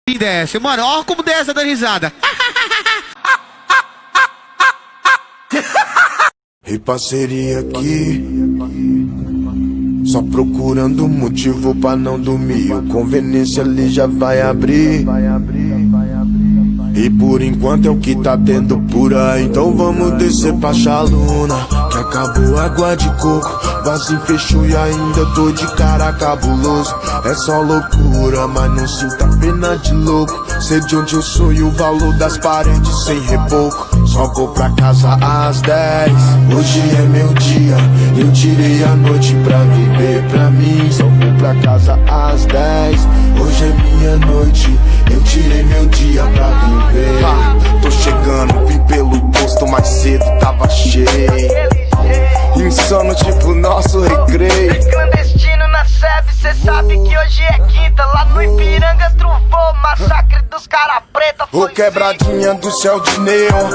E desce, mano, ó como desce dando risada. Ei, parceria aqui, só procurando motivo pra não dormir. O conveniência ali já vai abrir. E por enquanto é o que tá tendo por aí. Então vamos descer pra Chaluna, que acabou a água de coco. Vazinho fechou e ainda tô de cara cabuloso. É só loucura, mas não sinta pena de louco. Sei de onde eu sou e o valor das paredes sem reboco. Só vou pra casa às 10. Hoje é meu dia, eu tirei a noite pra viver pra mim. Só vou pra casa às 10. Hoje é minha noite, eu tirei meu dia pra viver. Tô chegando, vim pelo posto mais cedo, tava cheio. Insano tipo nosso recreio. Clandestino na SEB, cê sabe que hoje é quinta. Lá no Ipiranga truvou, massacre dos cara preta. Ô quebradinha do céu de neon.